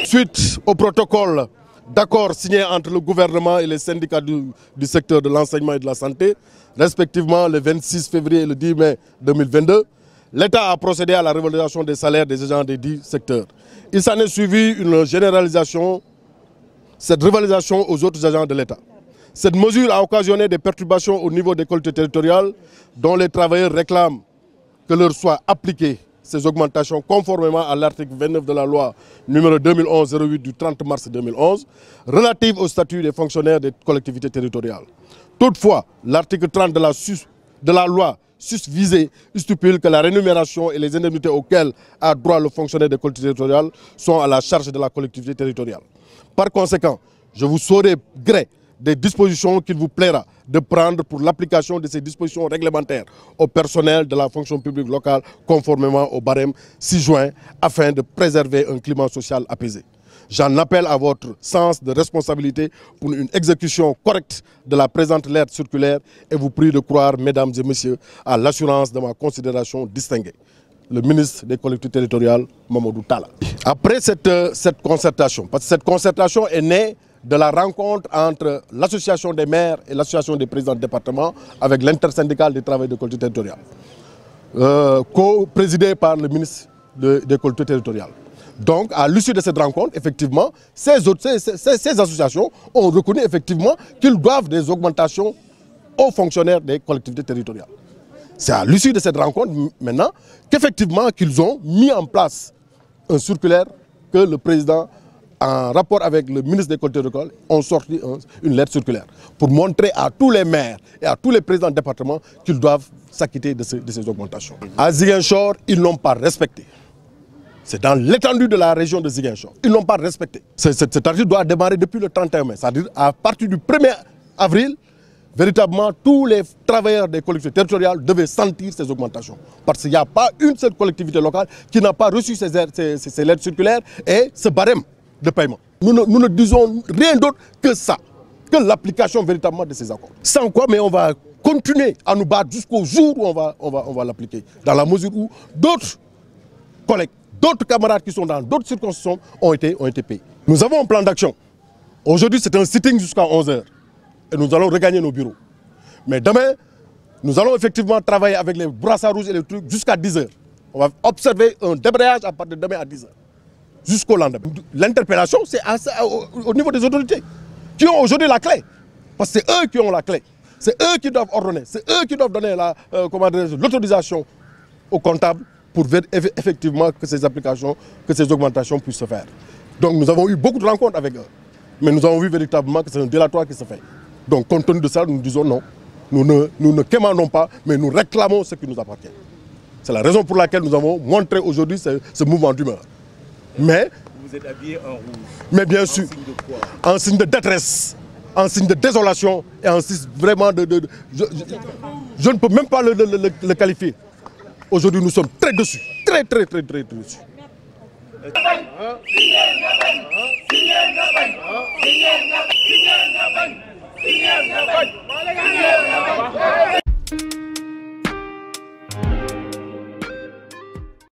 Suite au protocole d'accord signé entre le gouvernement et les syndicats du secteur de l'enseignement et de la santé, respectivement le 26 février et le 10 mai 2022, l'État a procédé à la revalorisation des salaires des agents des 10 secteurs. Il s'en est suivi une généralisation, cette revalorisation aux autres agents de l'État. Cette mesure a occasionné des perturbations au niveau des collectivités territoriales dont les travailleurs réclament que leur soient appliquées ces augmentations conformément à l'article 29 de la loi numéro 2011-08 du 30 mars 2011 relative au statut des fonctionnaires des collectivités territoriales. Toutefois, l'article 30 de la loi susvisée stipule que la rémunération et les indemnités auxquelles a droit le fonctionnaire des collectivités territoriales sont à la charge de la collectivité territoriale. Par conséquent, je vous saurai gré des dispositions qu'il vous plaira de prendre pour l'application de ces dispositions réglementaires au personnel de la fonction publique locale conformément au barème 6 juin afin de préserver un climat social apaisé. J'en appelle à votre sens de responsabilité pour une exécution correcte de la présente lettre circulaire et vous prie de croire, mesdames et messieurs, à l'assurance de ma considération distinguée. Le ministre des collectivités territoriales, Mamadou Talla. Après cette concertation, parce que cette concertation est née de la rencontre entre l'association des maires et l'association des présidents de département avec l'intersyndicale des travailleurs des collectivités territoriales, co-présidée par le ministre des collectivités territoriales. Donc, à l'issue de cette rencontre, effectivement, ces associations ont reconnu effectivement qu'ils doivent des augmentations aux fonctionnaires des collectivités territoriales. C'est à l'issue de cette rencontre, maintenant, qu'effectivement, qu'ils ont mis en place un circulaire que le président, en rapport avec le ministre des collectivités territoriales, ont sorti une lettre circulaire pour montrer à tous les maires et à tous les présidents de département qu'ils doivent s'acquitter de ces augmentations. À Ziguinchor, ils n'ont pas respecté. C'est dans l'étendue de la région de Ziguinchor. Ils n'ont pas respecté. Cet article doit démarrer depuis le 31 mai, c'est-à-dire à partir du 1er avril, véritablement, tous les travailleurs des collectivités territoriales devaient sentir ces augmentations. Parce qu'il n'y a pas une seule collectivité locale qui n'a pas reçu ces lettres circulaires et ce barème de paiement. Nous ne disons rien d'autre que ça, que l'application véritablement de ces accords. Sans quoi, mais on va continuer à nous battre jusqu'au jour où on va l'appliquer. Dans la mesure où d'autres collègues, d'autres camarades qui sont dans d'autres circonstances ont été payés. Nous avons un plan d'action. Aujourd'hui, c'est un sitting jusqu'à 11 h. Et nous allons regagner nos bureaux. Mais demain, nous allons effectivement travailler avec les brassards rouges et les trucs jusqu'à 10 h. On va observer un débrayage à partir de demain à 10 h. Jusqu'au lendemain. L'interpellation, c'est au niveau des autorités qui ont aujourd'hui la clé. Parce que c'est eux qui ont la clé. C'est eux qui doivent ordonner. C'est eux qui doivent donner l'autorisation aux comptables pour effectivement que ces applications, que ces augmentations puissent se faire. Donc nous avons eu beaucoup de rencontres avec eux. Mais nous avons vu véritablement que c'est un délatoire qui se fait. Donc compte tenu de ça, nous disons non. Nous ne quémandons pas, mais nous réclamons ce qui nous appartient. C'est la raison pour laquelle nous avons montré aujourd'hui ce mouvement d'humeur. Mais vous êtes habillé en rouge. Mais bien sûr, signe de quoi? En signe de détresse, en signe de désolation et en signe vraiment je ne peux même pas le qualifier. Aujourd'hui, nous sommes très dessus, très dessus.